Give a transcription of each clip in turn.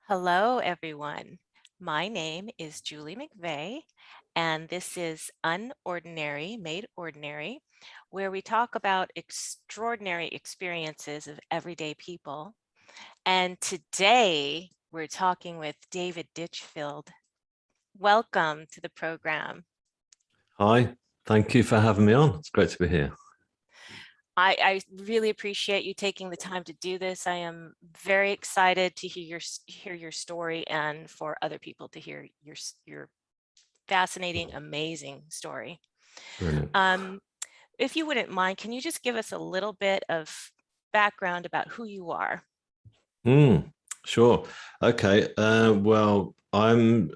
Hello, everyone. My name is Julie McVey, and this is Unordinary Made Ordinary, where we talk about extraordinary experiences of everyday people. And today we're talking with David Ditchfield. Welcome to the program. Hi, thank you for having me on. It's great to be here. I really appreciate you taking the time to do this. I am very excited to hear your story and for other people to hear your fascinating, amazing story. Brilliant. If you wouldn't mind, can you just give us a little bit of background about who you are? Sure. Okay. Well, I'm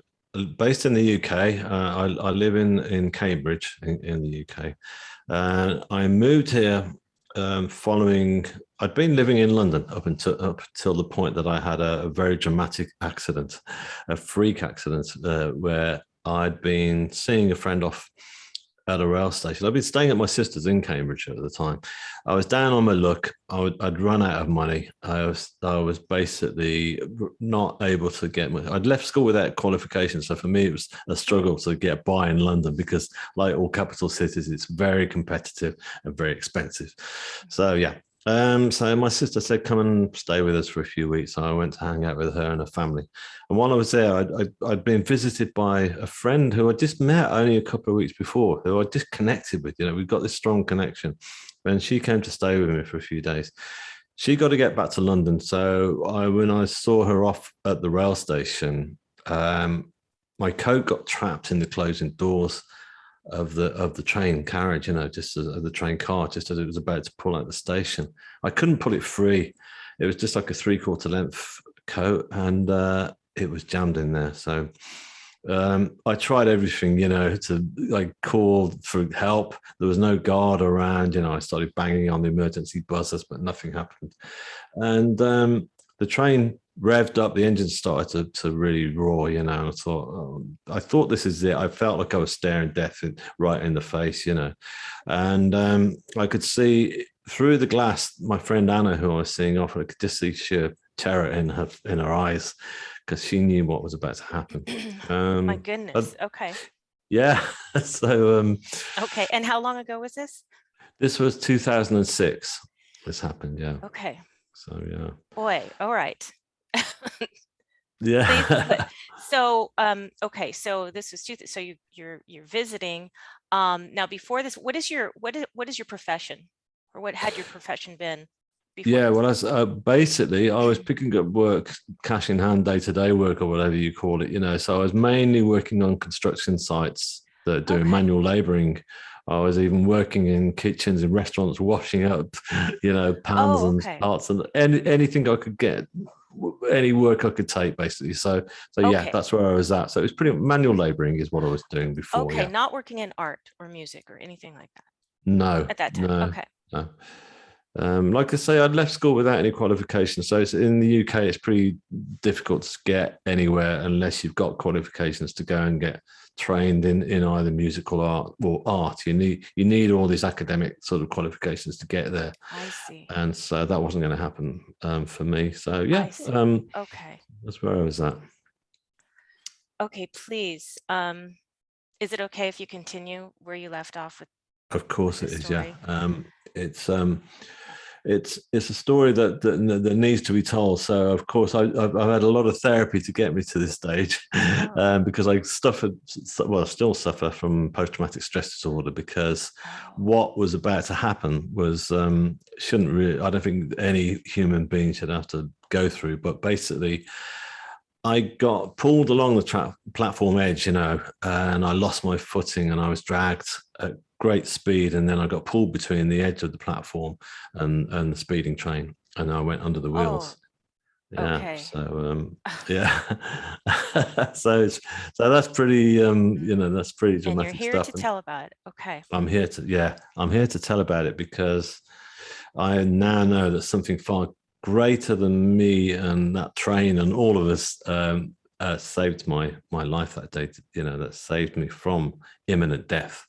based in the UK. I live in Cambridge in the UK. I moved here following. I'd been living in London up until the point that I had a very dramatic accident, a freak accident, where I'd been seeing a friend off at a rail station. I'd been staying at my sister's in Cambridge at the time. I was down on my luck. I'd run out of money. I was basically not able to get my. I'd left school without qualifications, so for me it was a struggle to get by in London because, like all capital cities, it's very competitive and very expensive. So yeah. So my sister said, "Come and stay with us for a few weeks." So I went to hang out with her and her family. And while I was there, I'd been visited by a friend who I just met only a couple of weeks before, who I just connected with. We've got this strong connection. And she came to stay with me for a few days. She got to get back to London. So when I saw her off at the rail station, my coat got trapped in the closing doors of the train carriage, just as the train car, just as it was about to pull out the station. I couldn't pull it free. It was just like a 3/4 length coat, and it was jammed in there. So I tried everything, to like call for help. There was no guard around. I started banging on the emergency buzzers, but nothing happened. And the train revved up, the engine started to really roar, and I thought this is it. I felt like I was staring death right in the face, and I could see through the glass my friend Anna, who I was seeing off. I could just see sheer terror in her eyes because she knew what was about to happen. My goodness. Okay. Yeah. So Okay. And how long ago was this? this was 2006. This happened. Yeah. Okay. So yeah. Boy. All right. Yeah. So, okay. So this was so you're visiting. Now before this, what is your profession, or what had your profession been before Yeah, this? well, basically, I was picking up work, cash in hand, day-to-day work, or whatever you call it. So I was mainly working on construction sites that are doing Okay. manual laboring. I was even working in kitchens and restaurants, washing up, pans Oh, and okay. pots and anything I could get, any work I could take, basically. So yeah, Okay. that's where I was at. So it was pretty manual laboring is what I was doing before. Okay. Yeah. Not working in art or music or anything like that No, at that time. no, Okay. no. Like I say, I'd left school without any qualifications. So in the UK, it's pretty difficult to get anywhere unless you've got qualifications to go and get trained in either musical art or art. You need all these academic sort of qualifications to get there. I see. And so that wasn't going to happen for me. So I yeah, see. Okay. that's where I was at. Okay, please. Is it okay if you continue where you left off Of with course it this is. Yeah. story? It's it's a story that needs to be told. So of course I've had a lot of therapy to get me to this stage, Oh, because I still suffer from post-traumatic stress disorder, because oh, what was about to happen was shouldn't really. I don't think any human being should have to go through. But basically, I got pulled along the platform edge, and I lost my footing and I was dragged at great speed. And then I got pulled between the edge of the platform and the speeding train, and I went under the oh, wheels. Yeah. okay. So yeah. So that's pretty that's pretty And you're dramatic here stuff. to And tell about it. Okay. I'm here to tell about it because I now know that something far greater than me and that train and all of us saved my life that day. That saved me from imminent death.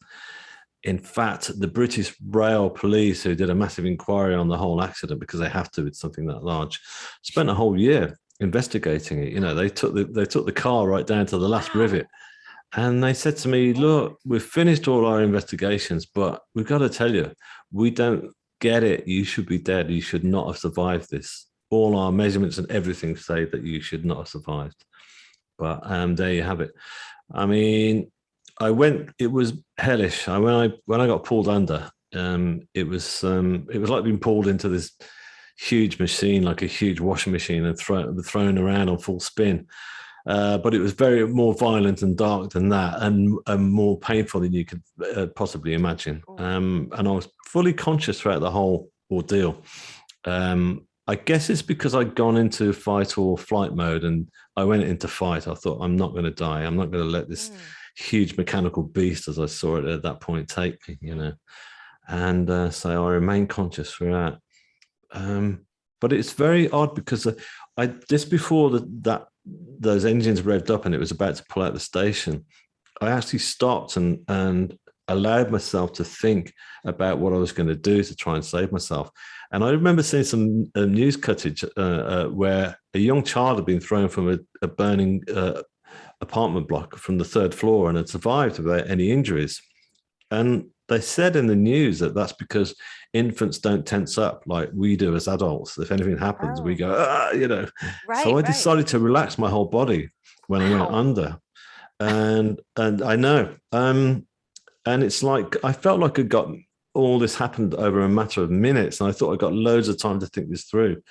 In fact, the British Rail Police, who did a massive inquiry on the whole accident, because they have to with something that large, spent a whole year investigating it. You know, they took the car right down to the last Wow. rivet, and they said to me, "Look, we've finished all our investigations, but we've got to tell you, we don't get it. You should be dead. You should not have survived this. All our measurements and everything say that you should not have survived." But there you have it. I mean, I went. It was hellish. When I got pulled under, it was like being pulled into this huge machine, like a huge washing machine, and thrown around on full spin. But it was very more violent and dark than that, and more painful than you could possibly imagine. Ooh. And I was fully conscious throughout the whole ordeal. I guess it's because I'd gone into fight or flight mode, and I went into fight. I thought, I'm not going to die. I'm not going to let this Mm. huge mechanical beast, as I saw it at that point, take me. And so I remained conscious throughout. But it's very odd because I just before that those engines revved up and it was about to pull out the station, I actually stopped and allowed myself to think about what I was going to do to try and save myself. And I remember seeing some news coverage where a young child had been thrown from a burning apartment block from the third floor and had survived without any injuries. And they said in the news that that's because infants don't tense up like we do as adults. If. Happens, we Oh, go. So right, I right. decided to relax my whole body when I went Wow. under. And I know. And it's like I felt like I got all this happened over a matter of minutes. And I thought I got loads of time to think this through.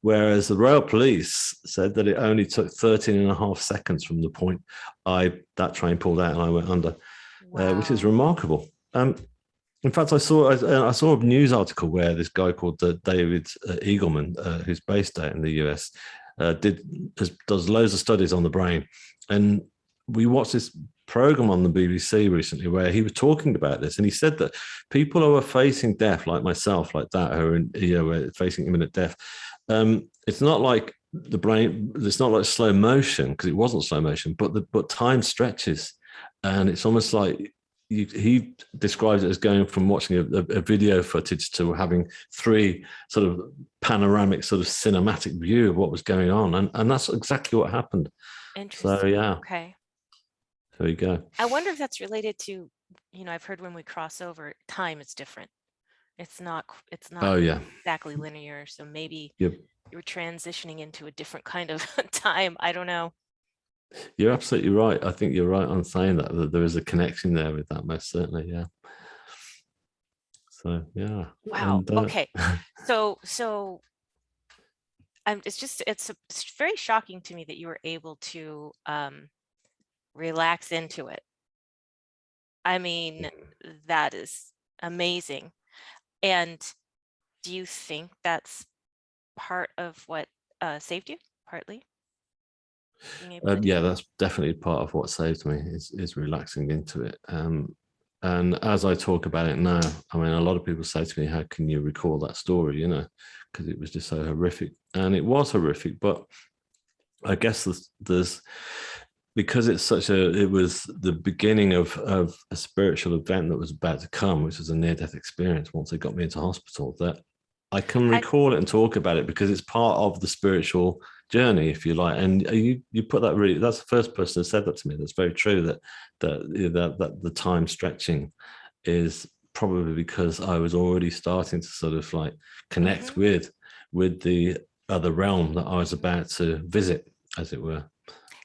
Whereas the Royal Police said that it only took 13 and a half seconds from the point that train pulled out and I went under, which is Wow. remarkable. In fact, I saw a news article where this guy called David Eagleman, who's based out in the US, does loads of studies on the brain, and we watched this program on the BBC recently where he was talking about this, and he said that people who are facing death, like myself, like that, who are facing imminent death, it's not like the brain. It's not like slow motion because it wasn't slow motion, but time stretches, and it's almost like he describes it as going from watching a video footage to having three sort of panoramic sort of cinematic view of what was going on. And that's exactly what happened. So Interesting. yeah, Okay. there you go. I wonder if that's related to, I've heard when we cross over, time is different. It's not Oh yeah. exactly linear. So maybe Yep. you're transitioning into a different kind of time. I don't know. You're absolutely right. I think you're right on saying that there is a connection there with that, most certainly. Yeah. So yeah. Wow. And Okay. So it's very shocking to me that you were able to relax into it. I mean, that is amazing. And do you think that's part of what saved you? Partly being able to do yeah, that? that's definitely part of what saved me is relaxing into it. And as I talk about it now, I mean, a lot of people say to me, "How can you recall that story?" Because it was just so horrific, and it was horrific. But I guess there's because it was the beginning of a spiritual event that was about to come, which was a near-death experience. Once they got me into hospital, that I can Had recall it and talk about it because it's part of the spiritual journey, if you like. And you put that really. That's the first person who said that to me. That's very true. That the time stretching is probably because I was already starting to sort of like connect mhm. with the other realm that I was about to visit, as it were.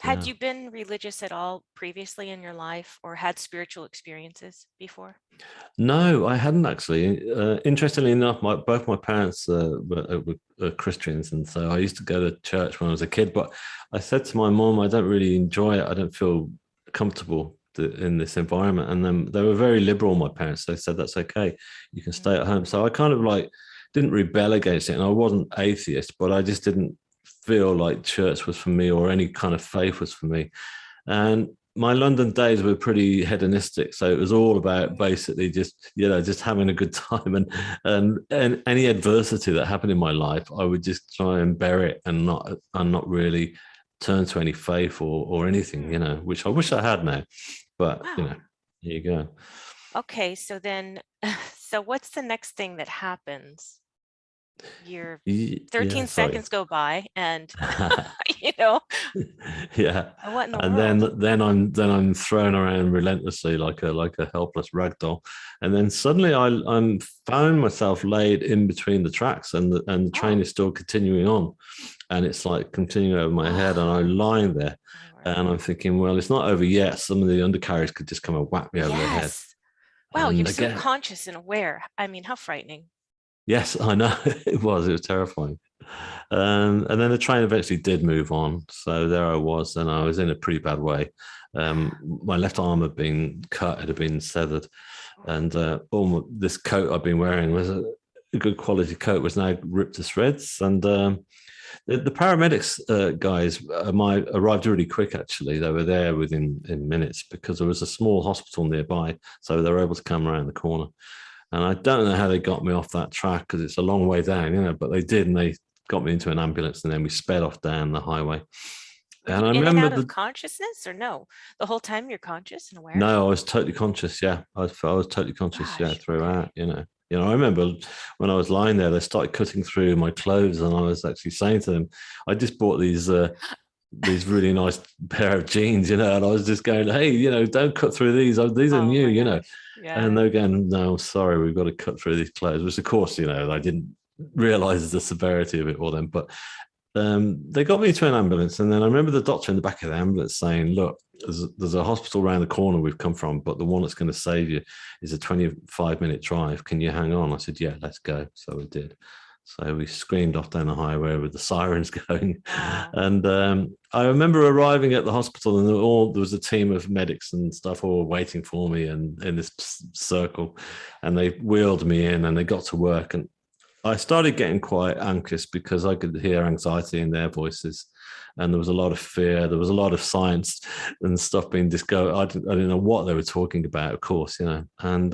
Had Yeah. you been religious at all previously in your life or had spiritual experiences before? No, I hadn't actually. Interestingly enough, both my parents were Christians, and so I used to go to church when I was a kid. But I said to my mom, I don't really enjoy it. I don't feel comfortable in this environment. And then they were very liberal. My parents, they said that's okay. You can stay Mm. at home. So I kind of like didn't rebel against it, and I wasn't atheist, but I just didn't feel like church was for me or any kind of faith was for me. And my London days were pretty hedonistic, so it was all about Mm. basically just having a good time, and any adversity that happened in my life, I would just try and bear it and not really turn to any faith or anything, Mm. which I wish I had now, but Wow. here you go. Okay, so then, so what's the next thing that happens? Your Yeah, 13 sorry. seconds go by and you know, Yeah. what in the And world? then I'm thrown around relentlessly like a helpless rag doll. And then suddenly I'm found myself laid in between the tracks, and the train Oh, is still continuing on, and it's like continuing over my head, and I'm lying there, oh Lord. and I'm thinking, well, it's not over yet. Some of the undercarriages could just come and whack me over the head. Yes. Wow, you're And so again, conscious and aware. I mean, how frightening. yes, I know it was terrifying. And then the train eventually did move on. So there I was, and I was in a pretty bad way. My left arm had been cut, it had been severed, and this coat I'd been wearing was a good quality coat, was now ripped to shreds. And the paramedics guys arrived really quick. Actually, they were there within in minutes because there was a small hospital nearby, so they were able to come around the corner. And I don't know how they got me off that track because it's a long way down, but they did, and they got me into an ambulance, and then we sped off down the highway. Were And you I in and remember out of consciousness or no? The whole time you're conscious and aware? no, I was totally conscious. Yeah, I was totally conscious. Yeah, Gosh, okay. throughout. I remember when I was lying there, they started cutting through my clothes, and I was actually saying to them, I just bought these really nice pair of jeans, and I was just going, hey, don't cut through these. These are Oh new, my gosh. And Yeah. they're going, no, sorry, we've got to cut through these clothes, which of course, I didn't realize the severity of it all then. But they got me to an ambulance, and then I remember the doctor in the back of the ambulance saying, look, there's a hospital around the corner we've come from, but the one that's going to save you is a 25-minute drive. Can you hang on? I said, yeah, let's go. So we did. So we screamed off down the highway with the sirens going. Wow. And I remember arriving at the hospital, and there was a team of medics and stuff all waiting for me, and in this circle, and they wheeled me in, and they got to work. And I started getting quite anxious because I could hear anxiety in their voices, and there was a lot of fear. There was a lot of science and stuff being discovered. I didn't know what they were talking about, of course, And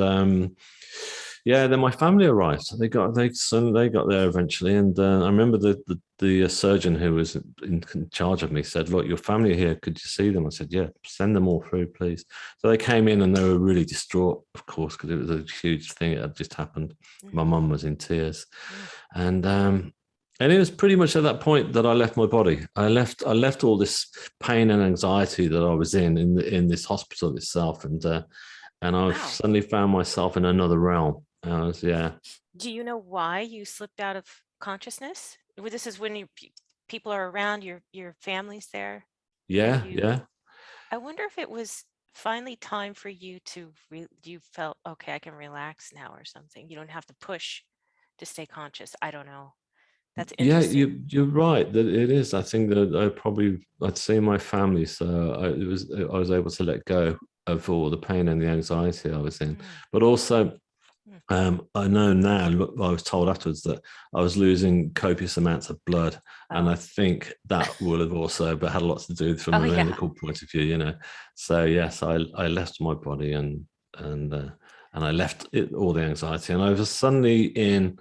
yeah, then my family arrived. They got there eventually, and I remember the surgeon who was in charge of me said, "Look, your family are here. Could you see them?" I said, "Yeah, send them all through, please." So they came in, and they were really distraught, of course, because it was a huge thing that had just happened. My Mm-hmm. mum was in tears, Mm. and it was pretty much at that point that I left my body. I left all this pain and anxiety that I was in this hospital itself, and I've Wow. suddenly found myself in another realm. Yeah, Do you know why you slipped out of consciousness? This is when people are around, your family's there, and yeah, yeah. I wonder if it was finally time for you to you felt okay, I can relax now or something. You don't have to push to stay conscious. I don't know. That's Yeah, interesting. you're right that it is. I think that I'd see my family, so I was able to let go of all the pain and the anxiety I was in, Mm, but also mm. I know now. Look, I was told afterwards that I was losing copious amounts of blood, and I Oh, think that will have also, but had a lot to do from oh a yeah. medical point of view. So yes, I left my body, and uh, and I left all the anxiety, and I was suddenly in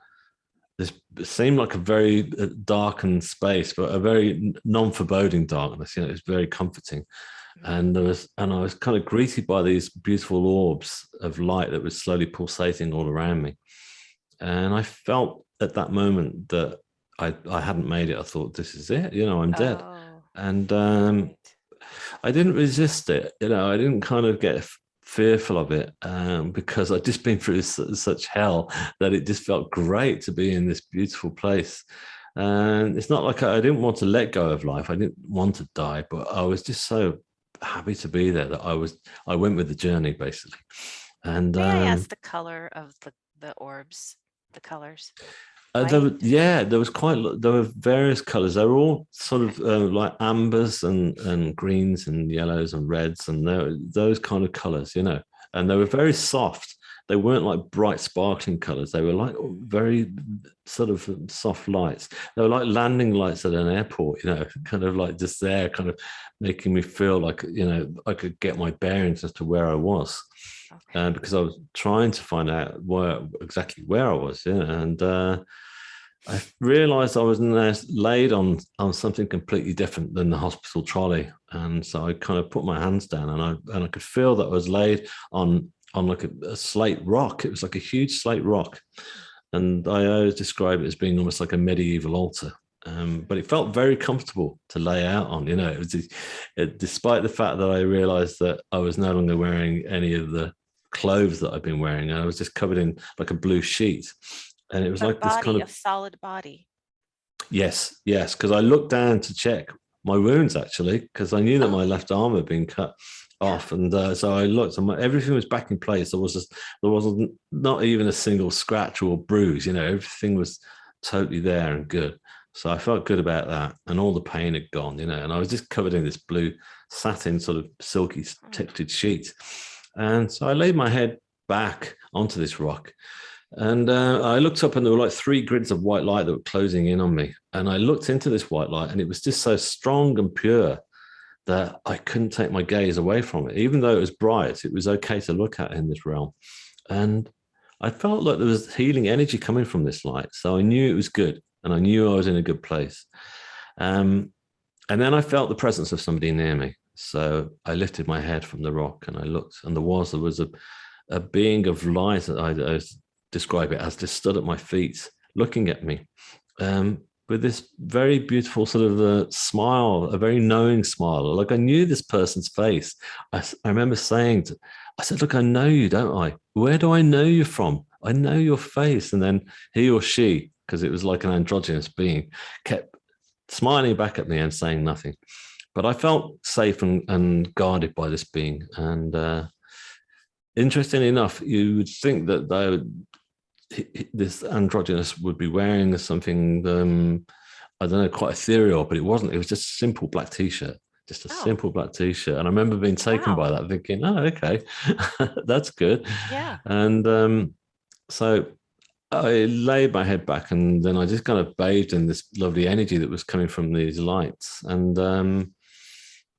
this. It seemed like a very darkened space, but a very non-foreboding darkness. It's very comforting, Mm. and I was kind of greeted by these beautiful orbs of light that was slowly pulsating all around me. And I felt at that moment that I hadn't made it. I thought, this is it, I'm dead. Oh, And right. I didn't resist it. I didn't kind of get fearful of it, because I'd just been through such hell that it just felt great to be in this beautiful place. And it's not like I didn't want to let go of life. I didn't want to die, but I was just so happy to be there that I went with the journey basically. And May I ask the color of the orbs, the colors? there White? yeah, there were various colors. They were all sort Okay. of like ambers and greens and yellows and reds, and those kind of colors. And they were Okay. very soft. They weren't like bright sparkling colors. They were like Mm. very sort of soft lights. They were like landing lights at an airport, kind of like just there, kind of making me feel like I could get my bearings as to where I was, Okay. because I was trying to find out exactly where I was. And I realized I was now laid on something completely different than the hospital trolley. And so I kind of put my hands down, and I could feel that I was laid on like a slate rock. It was like a huge slate rock. And I always describe it as being almost like a medieval altar. But it felt very comfortable to lay out on. You know, it was despite the fact that I realized that I was no longer wearing any of the clothes that I've been wearing. I was just covered in like a blue sheet, and it was A like this kind body, of a solid body. yes, because I looked down to check my wounds actually, because I knew that my Oh, left arm had been cut yeah. off, and so I looked, and everything was back in place. There wasn't not even a single scratch or bruise. You know, everything was totally there and good. So I felt good about that, and all the pain had gone. You know, and I was just covered in this blue satin sort of silky Mm. textured sheet, and so I laid my head back onto this rock. And I looked up, and there were like three grids of white light that were closing in on me. And I looked into this white light, and it was just so strong and pure that I couldn't take my gaze away from it. Even though it was bright, it was okay to look at in this realm. And I felt like there was healing energy coming from this light. So I knew it was good, and I knew I was in a good place. And then I felt the presence of somebody near me. So I lifted my head from the rock, and I looked, and there was a being of light that I describe it as, just stood at my feet looking at me, with this very beautiful sort of smile, a very knowing smile. Like I knew this person's face. I remember saying I said, look, I know you, don't I? Where do I know you from? I know your face. And then he or she, because it was like an androgynous being, kept smiling back at me and saying nothing. But I felt safe and guarded by this being. And interestingly enough, you would think that this androgynous would be wearing something, I don't know, quite ethereal, but it wasn't. It was just a simple black t-shirt, just a Oh, simple black t-shirt. And I remember being taken wow. by that, thinking, oh, okay, that's good. Yeah. And so I laid my head back, and then I just kind of bathed in this lovely energy that was coming from these lights. And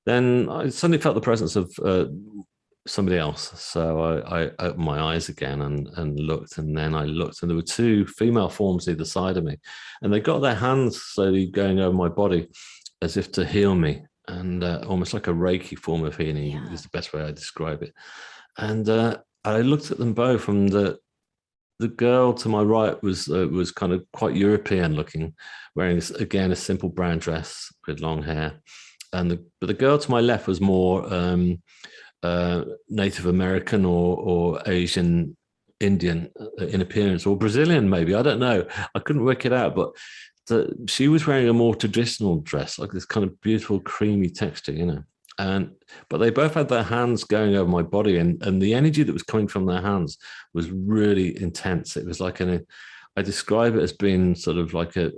then I suddenly felt the presence of somebody else. So I opened my eyes again and looked, and then I looked, and there were two female forms either side of me, and they got their hands slowly going over my body as if to heal me, and almost like a Reiki form of healing Yeah. is the best way I describe it. And I looked at them both, and the girl to my right was kind of quite European looking, wearing again a simple brown dress with long hair, and but the girl to my left was more Native American or Asian Indian in appearance, or Brazilian maybe. I don't know. I couldn't work it out, but she was wearing a more traditional dress, like this kind of beautiful creamy texture, you know. And but they both had their hands going over my body, and the energy that was coming from their hands was really intense. It was like I describe it as being sort of like a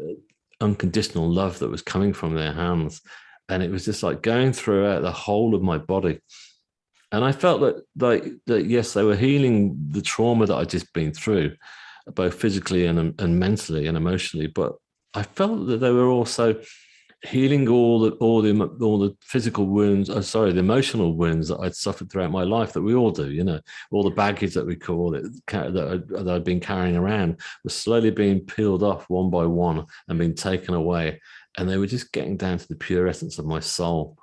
unconditional love that was coming from their hands, and it was just like going throughout the whole of my body. And I felt that yes, they were healing the trauma that I'd just been through, both physically and mentally and emotionally. But I felt that they were also healing all the physical wounds. Oh, sorry, the emotional wounds that I'd suffered throughout my life, that we all do. You know, all the baggage that we call it that I'd been carrying around was slowly being peeled off one by one and being taken away, and they were just getting down to the pure essence of my soul.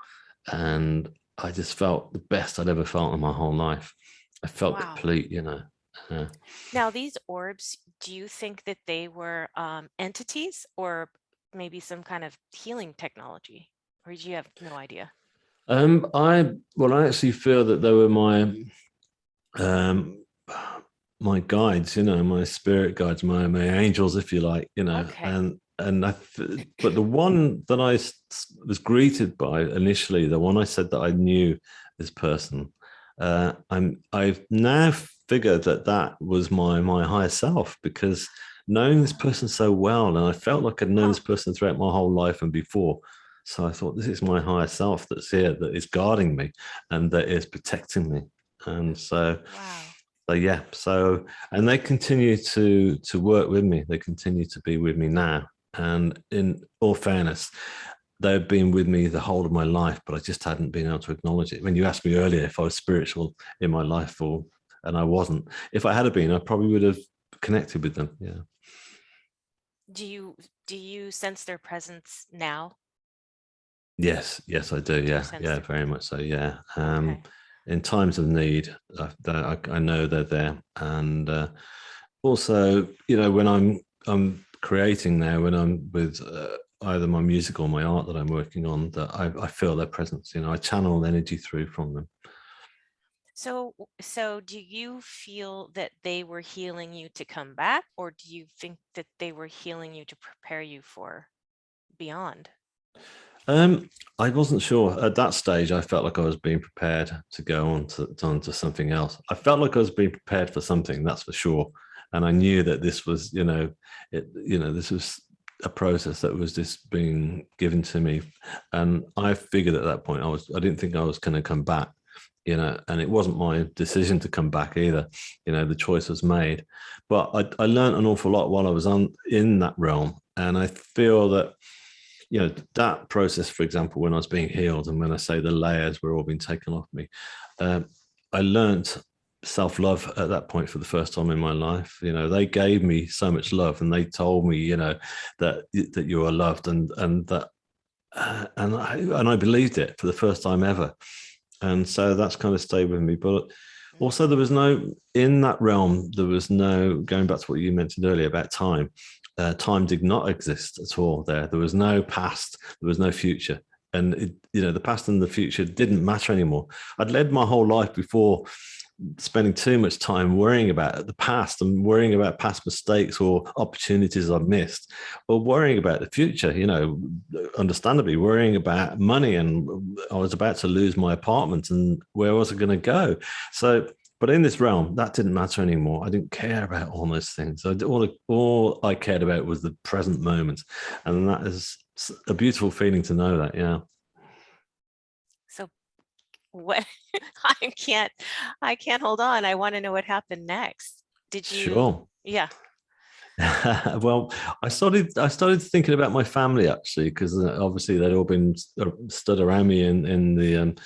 And I just felt the best I'd ever felt in my whole life. I felt Wow. complete, you know. Uh, Now, these orbs, do you think that they were entities or maybe some kind of healing technology? Or do you have no idea? I actually feel that they were um, my guides, you know, my spirit guides, my angels, if you like, you know. Okay. But the one that was greeted by initially, the one I said that I knew this person, I've now figured that that was my higher self, because knowing this person so well, and I felt like I'd known Huh. this person throughout my whole life and before. So I thought, this is my higher self that's here, that is guarding me and that is protecting me. And Wow. yeah, and they continue to work with me. They continue to be with me now. And in all fairness, they've been with me the whole of my life, but I just hadn't been able to acknowledge it. When you asked me earlier if I was spiritual in my life, and I wasn't. If I had been, I probably would have connected with them. Yeah. Do you sense their presence now? Yes, I do. Do you Yeah, sense yeah, their very much so. Yeah. Okay. In times of need, I know they're there, and also, you know, when I'm creating now, when I'm with either my music or my art that I'm working on, that I feel their presence. I channel energy through from them. So do you feel that they were healing you to come back, or do you think that they were healing you to prepare you for beyond? I wasn't sure at that stage. I felt like I was being prepared to go on to something else. I felt like I was being prepared for something, that's for sure. And I knew that this was, this was a process that was just being given to me. And I figured at that point, I didn't think I was going to come back, and it wasn't my decision to come back either. The choice was made. But I learned an awful lot while I was in that realm. And I feel that, that process, for example, when I was being healed, and when I say the layers were all being taken off me, I learned self-love at that point for the first time in my life. They gave me so much love, and they told me, that you are loved, and that, and I believed it for the first time ever. And so that's kind of stayed with me. But also, there was no, in that realm, there was no, going back to what you mentioned earlier about time. Time did not exist at all there. There was no past, there was no future. And, the past and the future didn't matter anymore. I'd led my whole life before spending too much time worrying about the past and worrying about past mistakes or opportunities I've missed, or worrying about the future, understandably worrying about money. And I was about to lose my apartment, and where was I going to go? So, but in this realm, that didn't matter anymore. I didn't care about all those things. All I cared about was the present moment. And that is a beautiful feeling to know that, yeah. So what I can't hold on. I want to know what happened next. Did you? Sure. Yeah. Well, I started thinking about my family, actually, because obviously they'd all been stood around me in the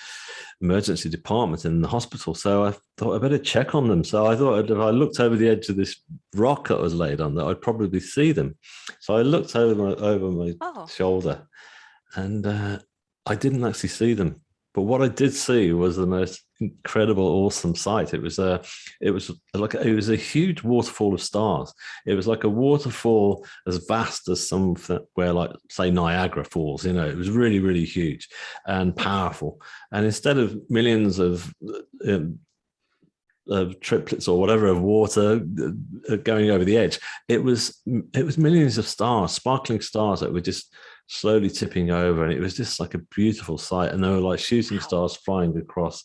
emergency department in the hospital. So I thought I better check on them. So I thought if I looked over the edge of this rock that was laid on, that I'd probably see them. So I looked over my Oh, shoulder, and I didn't actually see them. But what I did see was the most incredible, awesome sight. It was a huge waterfall of stars. It was like a waterfall as vast as somewhere like, say, Niagara Falls. It was really, really huge and powerful. And instead of millions of triplets or whatever of water going over the edge, it was millions of stars, sparkling stars that were just slowly tipping over, and it was just like a beautiful sight. And they were like shooting stars flying across.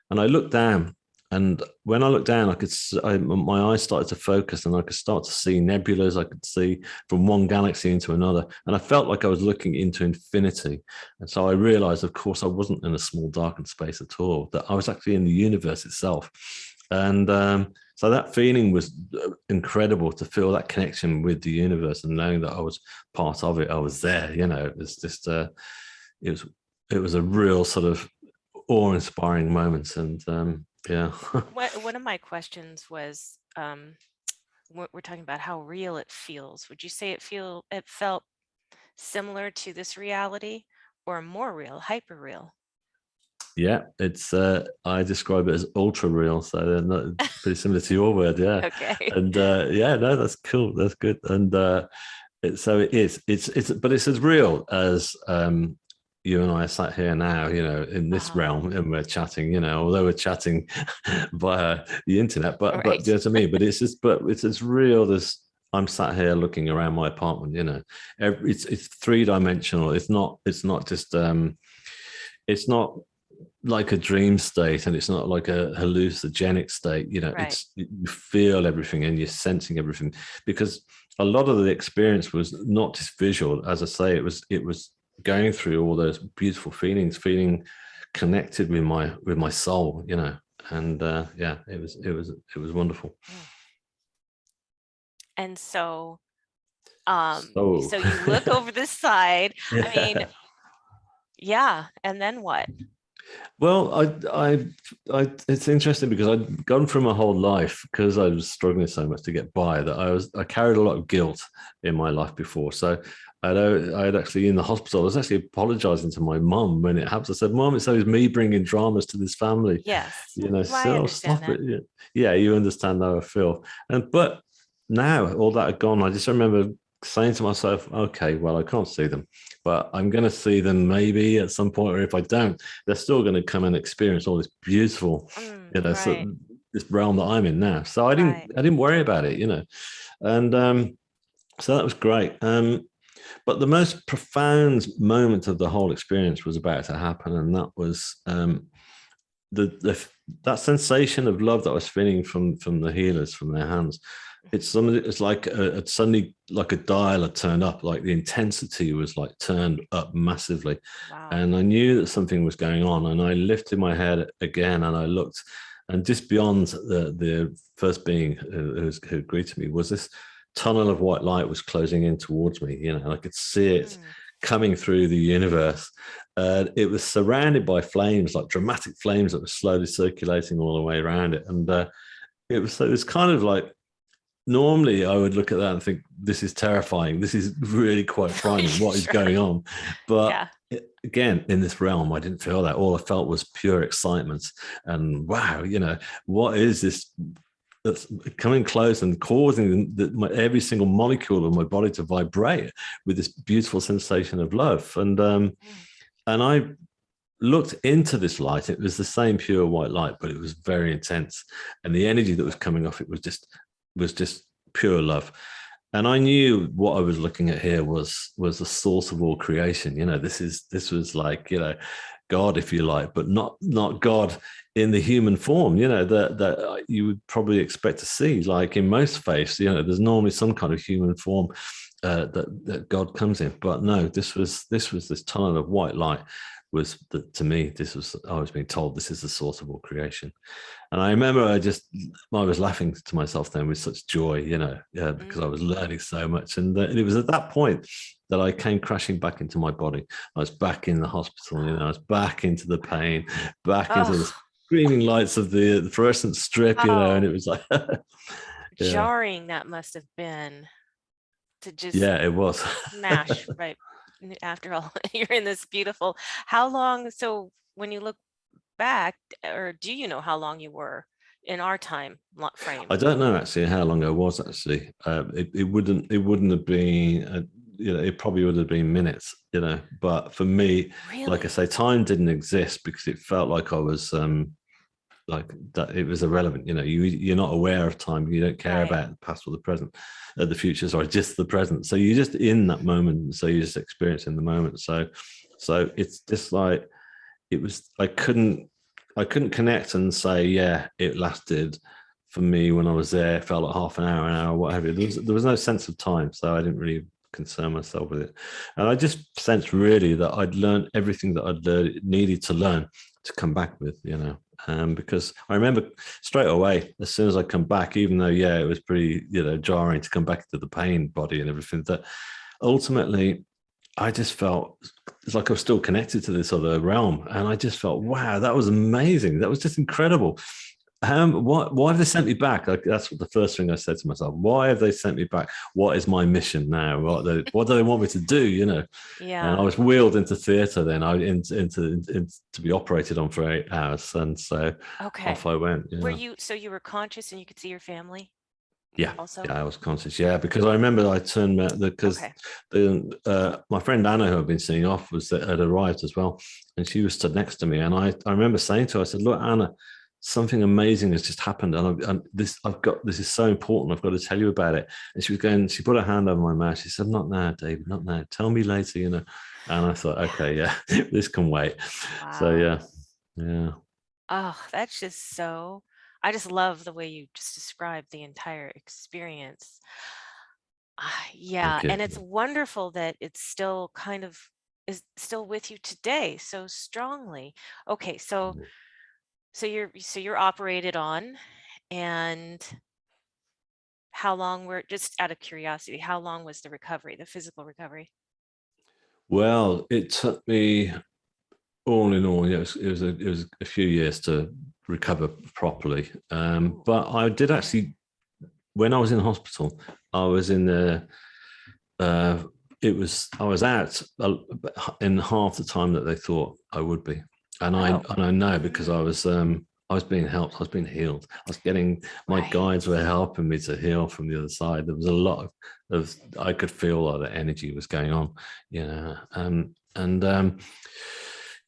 And I looked down, and when I looked down, my eyes started to focus, and I could start to see nebulas. I could see from one galaxy into another, and I felt like I was looking into infinity. And so I realized, of course, I wasn't in a small darkened space at all, that I was actually in the universe itself. And so that feeling was incredible, to feel that connection with the universe and knowing that I was part of it. I was there, it was just, it was a real sort of awe-inspiring moment. And yeah. one of my questions was, we're talking about how real it feels. Would you say it felt similar to this reality, or more real, hyper real? Yeah, it's I describe it as ultra real, so they're not pretty similar to your word, yeah. Okay. And yeah, no, that's cool, that's good. And it is, but it's as real as you and I are sat here now, in this realm, and we're chatting, although we're chatting via the internet, but Right. you know what I mean. But it's as real as I'm sat here looking around my apartment. It's three-dimensional. It's not just it's not like a dream state, and it's not like a hallucinogenic state. Right. You feel everything, and you're sensing everything, because a lot of the experience was not just visual. As I say, it was going through all those beautiful feelings, feeling connected with my soul, and yeah, it was wonderful. And so So so you look over the side. I mean, yeah, and then what? Well, it's interesting, because I'd gone through my whole life, because I was struggling so much to get by, that I carried a lot of guilt in my life before. So I'd actually, in the hospital, I was actually apologizing to my mum when it happened. I said, "Mum, it's always me bringing dramas to this family." Yes. Well, I So understand stop that. it. Yeah, you understand how I feel. But now all that had gone, I just remember saying to myself, okay, well, I can't see them, but I'm going to see them maybe at some point, or if I don't, they're still going to come and experience all this beautiful, Right, this realm that I'm in now. So right. I didn't worry about it, and so that was great. But the most profound moment of the whole experience was about to happen, and that was the that sensation of love that I was feeling from the healers, from their hands. It's like suddenly like a dial had turned up, like the intensity was like turned up massively, Wow. and I knew that something was going on. And I lifted my head again, and I looked, and just beyond the first being who greeted me was this tunnel of white light was closing in towards me. I could see it Mm, coming through the universe. It was surrounded by flames, like dramatic flames that were slowly circulating all the way around it. And it was kind of like, normally I would look at that and think, this is terrifying. This is really quite frightening. What is sure. going on? But Yeah. again, in this realm, I didn't feel that. All I felt was pure excitement. And wow, what is this that's coming close and causing every single molecule of my body to vibrate with this beautiful sensation of love? Mm, And I looked into this light. It was the same pure white light, but it was very intense, and the energy that was coming off it was just pure love. And I knew what I was looking at here was the source of all creation. This was like, God, if you like, but not God in the human form, that you would probably expect to see. Like in most faiths, there's normally some kind of human form that God comes in. But no, this tunnel of white light was to me, I was being told this is the source of all creation. And I remember I was laughing to myself then with such joy, because I mm. was learning so much. And it was at that point that I came crashing back into my body. I was back in the hospital, I was back into the pain, back into the Oh, screaming lights of the fluorescent strip, and how it was like, yeah, jarring that must have been to just yeah, it was. smash right after all. You're in this beautiful. How long? So when you look back, or do you know how long you were in our time frame? I don't know actually how long I was actually. It wouldn't have been, it probably would have been minutes, But for me, like I Really? say, time didn't exist because it felt like I was like that. It was irrelevant. You're not aware of time. You don't care Right. about the past or the present, the future. Sorry, just the present. So you're just in that moment. So you're just experiencing the moment. So it's just like it was. I couldn't connect and say, yeah, it lasted for me when I was there. It felt like half an hour, whatever. There was no sense of time, so I didn't really concern myself with it. And I just sensed really that I'd learned everything that needed to learn to come back with, because I remember straight away, as soon as I come back, even though, yeah, it was pretty, jarring to come back to the pain body and everything, that ultimately I just felt it's like I was still connected to this other realm. And I just felt, wow, that was amazing. That was just incredible. Why have they sent me back? Like, that's what the first thing I said to myself. Why have they sent me back? What is my mission now? What do they want me to do? And I Yeah. was wheeled into theatre then, to be operated on for 8 hours. And so Okay. off I went. Were Yeah. you so you were conscious and you could see your family Yeah, also? yeah, I was conscious. Yeah, because I remember I turned because Okay. my friend Anna, who I've been seeing off, had arrived as well, and she was stood next to me. And I remember saying to her, I said, "Look, Anna, something amazing has just happened, and this is so important. I've got to tell you about it." And she was going. She put her hand over my mouth. She said, "Not now, David. Not now. Tell me later." And I thought, Yeah. okay, yeah, this can wait. So Wow. yeah, yeah. Oh, that's just so, I just love the way you just described the entire experience. Yeah, Thank you. and it's wonderful that it's still kind of is still with you today so strongly. Okay, so you're operated on, and how long were, just out of curiosity, how long was the recovery, the physical recovery? Well, it took me all in all, yes, it was a few years to recover properly. Ooh, But I did okay. actually, when I was in hospital, I was in the. Uh, I was out in half the time that they thought I would be, and I Oh, and I know because I was. I was being helped. I was being healed. I was getting, my Right. guides were helping me to heal from the other side. There was a lot I could feel a lot of energy was going on, you know. And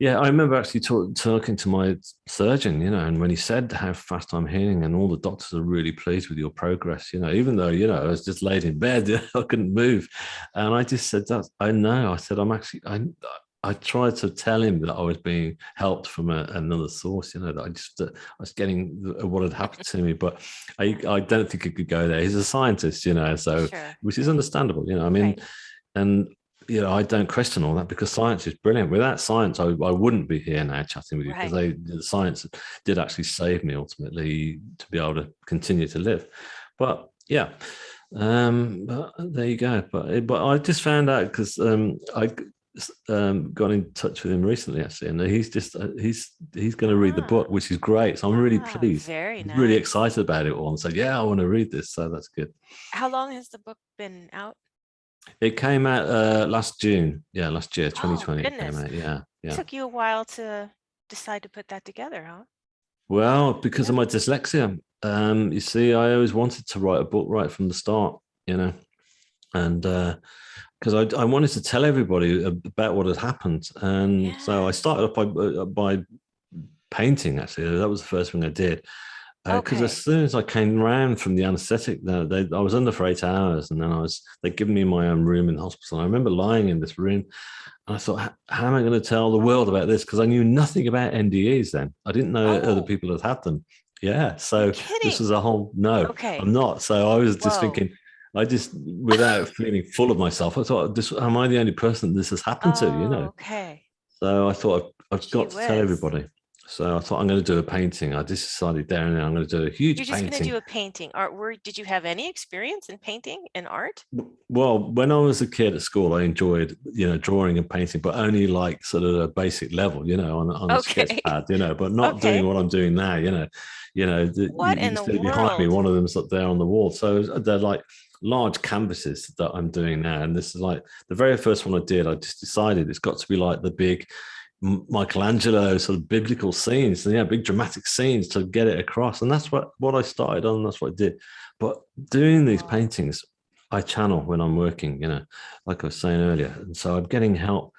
yeah, I remember actually talking to my surgeon, you know, and when he said how fast I'm healing and all the doctors are really pleased with your progress, you know, even though, you know, I was just laid in bed, I couldn't move. And I just said, that I know. I said, I tried to tell him that I was being helped from another source, you know, that I was getting what had happened to me, but Yeah. I don't think he could go there. He's a scientist, you know, so, Sure. which is understandable, you know, I mean, Right. and, you know, I don't question all that because science is brilliant. Without science, I wouldn't be here now chatting with you because Right. the science did actually save me ultimately to be able to continue to live. But yeah, but there you go. But I just found out because I got in touch with him recently actually, and he's going to read the book, Ah. which is great. So I'm really Ah, pleased. very He's really nice. excited about it all and said, "Yeah, I want to read this." So that's good. How long has the book been out? It came out last June. Yeah, last year, Oh, 2020. It came goodness. out. Yeah, yeah. Took you a while to decide to put that together, huh? Well, because Yeah. of my dyslexia, you see, I always wanted to write a book right from the start, you know, and because I wanted to tell everybody about what had happened, and so I Yeah. started off by painting. Actually, that was the first thing I did. Because as Okay. soon as I came around from the anaesthetic, I was under for 8 hours, and then they'd given me my own room in the hospital. I remember lying in this room, and I thought, how am I going to tell the world about this? Because I knew nothing about NDEs then. I didn't know other Oh, people had had them. Yeah, you're so this was kidding. a whole no. Okay. I'm not. So I was just Whoa. thinking, without feeling full of myself, I thought, this am I the only person this has happened to? You Oh, know. okay. So I thought I've Gee got to tell whiz. everybody. So I thought I'm going to do a painting. I just decided there and then I'm going to do a huge You're just going to painting. do a painting. Did you have any experience in painting and art? Well, when I was a kid at school, I enjoyed, you know, drawing and painting, but only like sort of a basic level, you know, on a sketch Okay. pad, you know, but not doing Okay. what I'm doing now, you know. What You in can the see behind me, world? one of them's up there on the wall. So they're like large canvases that I'm doing now. And this is like the very first one I did, I just decided it's got to be like the big Michelangelo sort of biblical scenes, and yeah, big dramatic scenes to get it across. And that's what I started on. That's what I did. But doing these Whoa. paintings, I channel when I'm working, you know, like I was saying earlier. And so I'm getting help.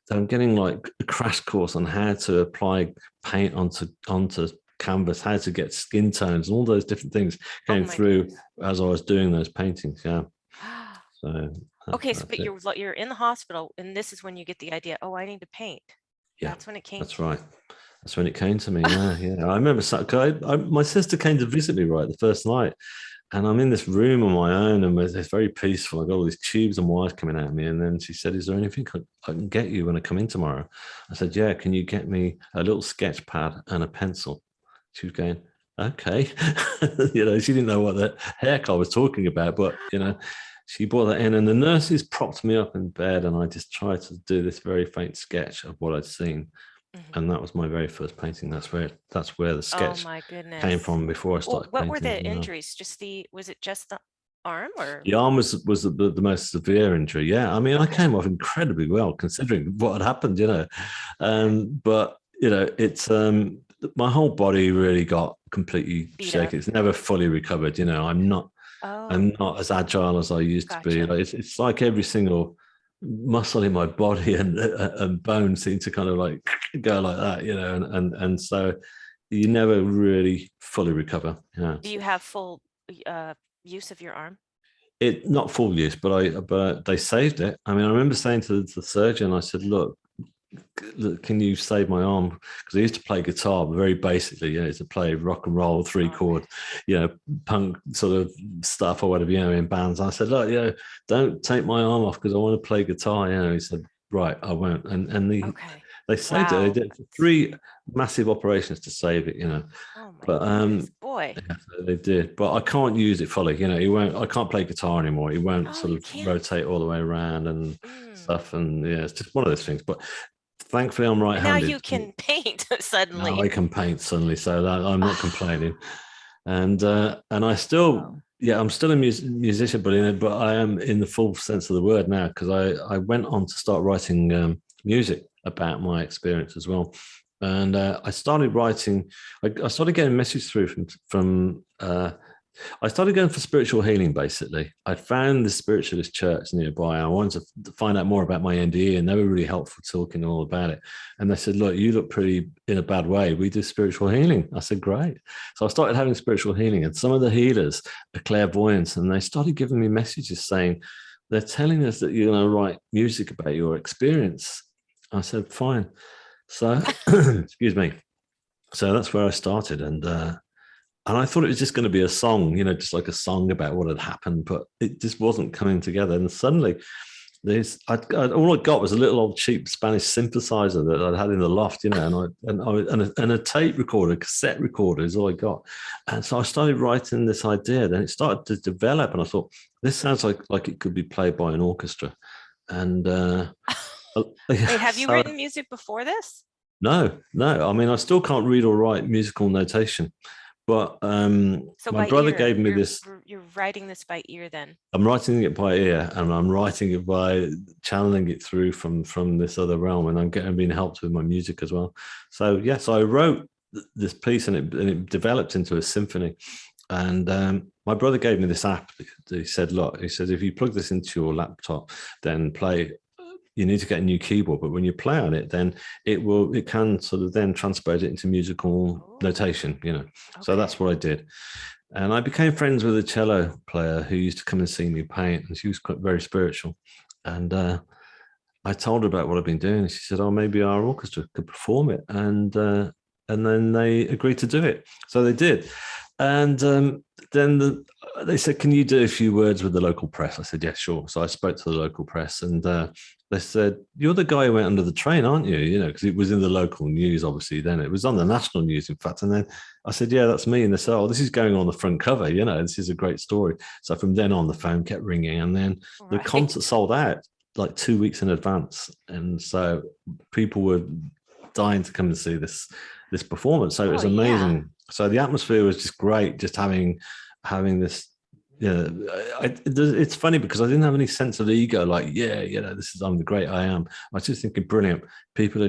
So I'm getting like a crash course on how to apply paint onto canvas, how to get skin tones, and all those different things Oh came my through goodness. as I was doing those paintings. Yeah. So Okay, so that's but it. you're in the hospital, and this is when you get the idea, oh, I need to paint. Yeah, That's when it came that's to you. right. That's when it came to me. Yeah, yeah. I remember my sister came to visit me right the first night, and I'm in this room on my own, and it's very peaceful. I got all these tubes and wires coming at me, and then she said, "Is there anything I can get you when I come in tomorrow?" I said, "Yeah. Can you get me a little sketch pad and a pencil?" She was going, "Okay." You know, she didn't know what the heck I was talking about, but you know, she brought that in, and the nurses propped me up in bed, and I just tried to do this very faint sketch of what I'd seen, Mhm. and that was my very first painting. That's where the Oh sketch my came goodness. from before I Well, started what were painting the as well. injuries? Was it just the arm or? The arm was the most severe injury. Yeah, I mean, I Okay. came off incredibly well considering what had happened, you know. Okay. But you know, it's my whole body really got completely Beat up. shaken. It's never fully recovered. You know, I'm Oh, not as agile as I used to be. gotcha. Like it's like every single muscle in my body and bone seem to kind of like go like that, you know, and so you never really fully recover. Yeah. Do you have full uh, use of your arm? It not full use, but they saved it. I mean, I remember saying to the surgeon, I said, "Look, can you save my arm?" Because I used to play guitar, but very basically, you know, to play rock and roll, three Okay. chord, you know, punk sort of stuff or whatever, you know, in bands. I said, "Look, you know, don't take my arm off because I want to play guitar." You know, he said, "Right, I won't." And Okay. they saved it. They Wow. did three massive operations to save it, you know. Oh my But goodness. Boy. yeah, so they did, but I can't use it fully. You know, it won't. I can't play guitar anymore. It won't Oh, sort you of can't? rotate all the way around and Mm. stuff. And yeah, it's just one of those things. But thankfully, I'm And now you right-handed. can paint Now I suddenly. can paint suddenly, so that I'm not Ah, complaining. And I still, wow. yeah, I'm still a musician, but I am in the full sense of the word now because I went on to start writing music about my experience as well. and I started writing. I started getting messages through from I started going for spiritual healing. Basically, I found the spiritualist church nearby. I wanted to find out more about my NDE, and they were really helpful talking all about it. And they said, "Look, you look pretty in a bad way. We do spiritual healing." I said, "Great." So I started having spiritual healing, and some of the healers are clairvoyants, and they started giving me messages saying, "They're telling us that you're going to write music about your experience." I said, "Fine." So, excuse me. So that's where I started, and I thought it was just going to be a song, just like a song about what had happened, but it just wasn't coming together. And suddenly, all I got was a little old cheap Spanish synthesizer that I'd had in the loft, and a tape recorder, cassette recorder is all I got. And so I started writing this idea. Then it started to develop, and I thought this sounds like it could be played by an orchestra. And Wait, have you so, written music before this? no, no. I mean, I still can't read or write musical notation. But So my by brother ear, gave me this. you're writing this by ear then. I'm writing it by ear, and I'm writing it by channeling it through from this other realm, and I'm being helped with my music as well. So yes, I wrote this piece, and it developed into a symphony. And my brother gave me this app. He said, "Look," he said, "if you plug this into your laptop, then play. You need to get a new keyboard, but when you play on it, then it can sort of then transpose it into musical notation, So that's what I did. And I became friends with a cello player who used to come and see me paint, and she was quite very spiritual. And I told her about what I'd been doing, and she said, "Oh, maybe our orchestra could perform it." And then they agreed to do it. So they did. And then they said, "Can you do a few words with the local press?" I said, "Yeah, sure." So I spoke to the local press, and they said, "You're the guy who went under the train, aren't you?" Because it was in the local news, obviously. Then it was on the national news, in fact. And then I said, "Yeah, that's me." And they said, "Oh, this is going on the front cover. This is a great story." So from then on, the phone kept ringing, and then the Right. concert sold out like 2 weeks in advance, and so people were dying to come and see this performance. So it was amazing. Yeah. So the atmosphere was just great, just having this. It's funny because I didn't have any sense of ego, like, I'm the great I am. I was just thinking, brilliant.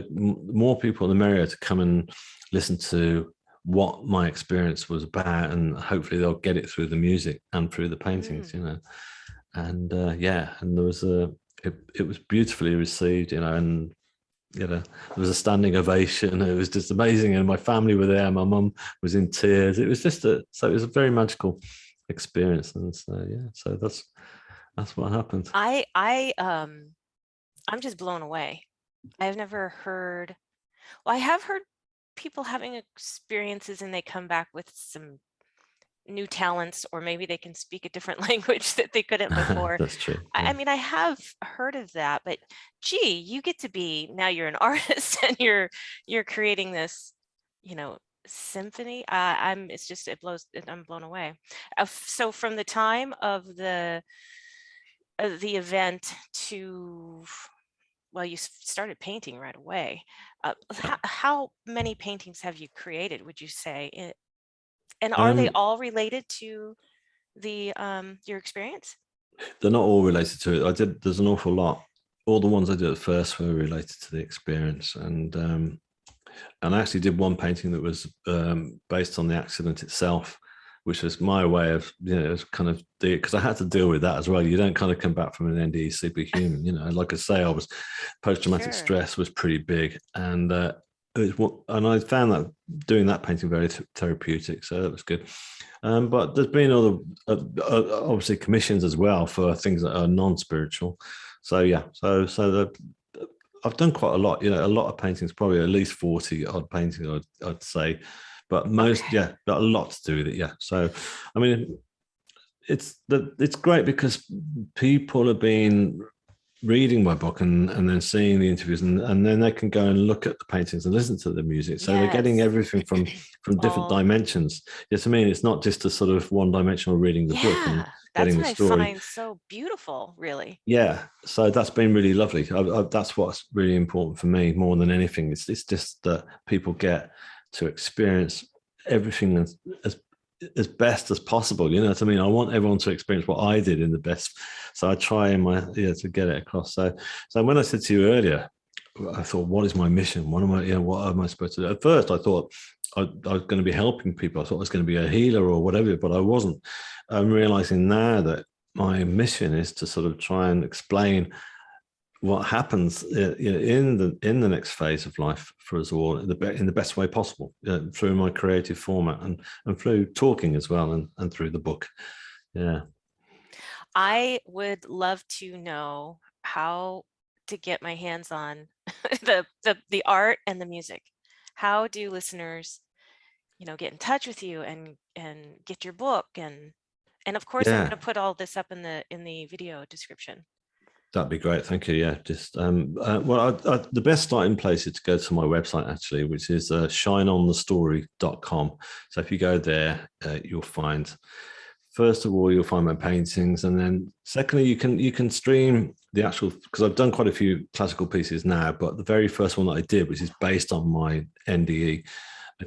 More people, the merrier, to come and listen to what my experience was about, and hopefully they'll get it through the music and through the paintings, And and there was it was beautifully received, and there was a standing ovation. It was just amazing, and my family were there. My mum was in tears. It was just so it was a very magical experience, and so that's what happened. I'm just blown away. I've never heard, well, I have heard people having experiences and they come back with some new talents, or maybe they can speak a different language that they couldn't before. That's true. I mean, I have heard of that, but gee, you get to be, now you're an artist and you're creating this, symphony. I'm blown away. So from the time of the event to, well, you started painting right away. How many paintings have you created, would you say? And are they all related to the your experience? They're not all related to it. There's an awful lot. All the ones I did at first were related to the experience, and I actually did one painting that was based on the accident itself, which was my way of, it was kind of, because I had to deal with that as well. You don't kind of come back from an NDE superhuman, like I say, I was post-traumatic stress was pretty big, and I found that doing that painting very therapeutic, so that was good. But there's been other obviously commissions as well for things that are non-spiritual. So I've done quite a lot, a lot of paintings, probably at least 40 odd paintings, I'd say, but most, got a lot to do with it. So, I mean, it's great because people have been reading my book and then seeing the interviews, and then they can go and look at the paintings and listen to the music. So they're getting everything from different dimensions. Yes, I mean, it's not just a sort of one-dimensional reading the book and getting the story. That's what I find so beautiful, really. Yeah, so that's been really lovely. That's what's really important for me more than anything. It's just that people get to experience everything as best as possible. You know what I mean? I want everyone to experience what I did in the best. So I try to get it across. So when I said to you earlier, I thought, what is my mission? What am I, what am I supposed to do? At first, I thought I was going to be helping people. I thought I was going to be a healer or whatever, but I wasn't. I'm realizing now that my mission is to sort of try and explain what happens in the next phase of life for us all in the best way possible, through my creative format and through talking as well, and through the book. Yeah. I would love to know how to get my hands on the art and the music. How do listeners, get in touch with you and get your book, and of course I'm going Yeah. to put all this up in the video description. That'd be great. Thank you. Yeah, just the best starting place is to go to my website, actually, which is shineonthestory.com. So if you go there, you'll find, first of all, you'll find my paintings, and then secondly, you can stream the actual, because I've done quite a few classical pieces now, but the very first one that I did, which is based on my NDE,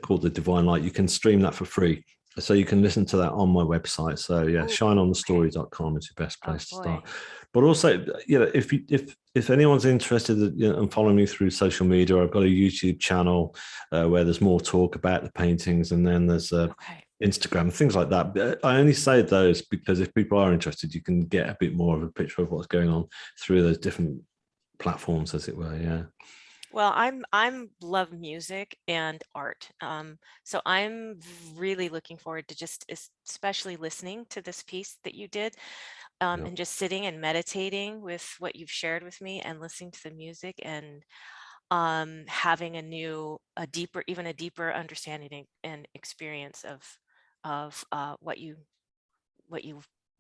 called The Divine Light, you can stream that for free. So you can listen to that on my website. So yeah, Ooh, shineonthestory.com is your best oh place to boy. start. But also, if anyone's interested in following me through social media, I've got a YouTube channel where there's more talk about the paintings, and then there's Okay. Instagram, things like that. But I only say those because if people are interested, you can get a bit more of a picture of what's going on through those different platforms, as it were. Yeah. Well, I'm love music and art. So I'm really looking forward to just especially listening to this piece that you did, Yeah. and just sitting and meditating with what you've shared with me and listening to the music, and having a deeper, even a deeper understanding and experience of what you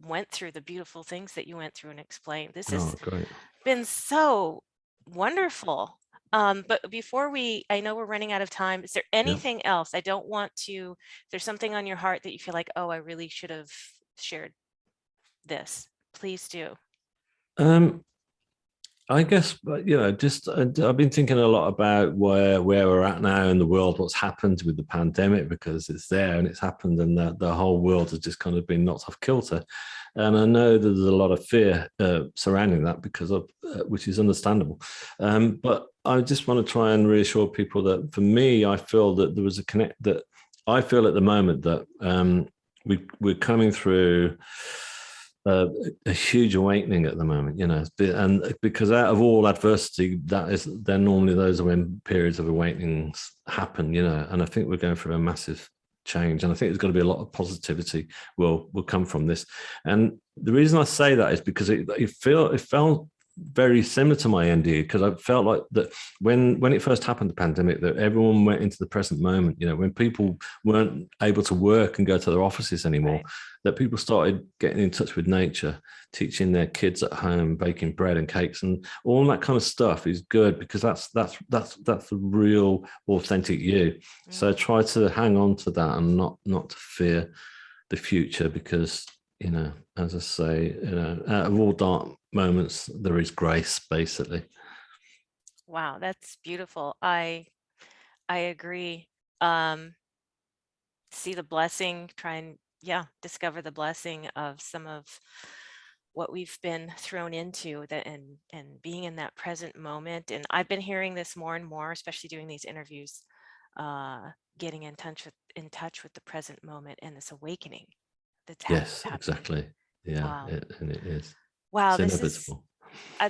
went through, the beautiful things that you went through and explained. This has Oh, great. been so wonderful. But I know we're running out of time. Is there Yeah. anything else? I don't want to, if there's something on your heart that you feel like, oh, I really should have shared this, please do. Um, I guess, just I've been thinking a lot about where we're at now in the world, what's happened with the pandemic, because it's there and it's happened, and the whole world has just kind of been knocked off kilter. And I know that there's a lot of fear surrounding that because of which is understandable. But I just want to try and reassure people that, for me, I feel that there was a connect that I feel at the moment that we're coming through a huge awakening at the moment, and because out of all adversity, then normally those are when periods of awakenings happen, and I think we're going through a massive change, and I think there's going to be a lot of positivity will come from this. And the reason I say that is because it felt very similar to my NDE, because I felt like that when it first happened, the pandemic, that everyone went into the present moment, when people weren't able to work and go to their offices anymore, Right. that people started getting in touch with nature, teaching their kids at home, baking bread and cakes, and all that kind of stuff is good, because that's the real authentic you. So Mm. try to hang on to that and not to fear the future, because as I say, out of all dark moments, there is grace, basically. Wow, that's beautiful. I agree. Um, See the blessing, try and, yeah, discover the blessing of some of what we've been thrown into, that and being in that present moment. And I've been hearing this more and more, especially doing these interviews, getting in touch with the present moment and this awakening that's Yes, happening. exactly. Yeah, Um, and it is. wow, It's this is inevitable.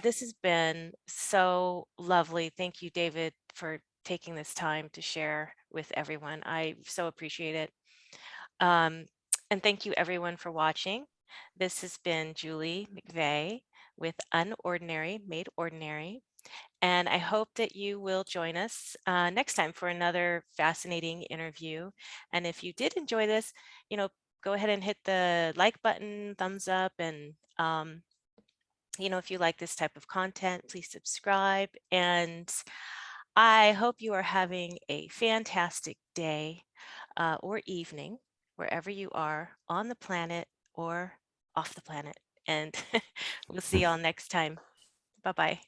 this has been so lovely. Thank you, David, for taking this time to share with everyone. I so appreciate it. Um, and thank you everyone for watching. This has been Julie McVey with Unordinary Made Ordinary. And I hope that you will join us next time for another fascinating interview. And if you did enjoy this, go ahead and hit the like button, thumbs up, and if you like this type of content, please subscribe. And I hope you are having a fantastic day or evening, wherever you are on the planet or off the planet. And we'll see y'all next time. Bye bye.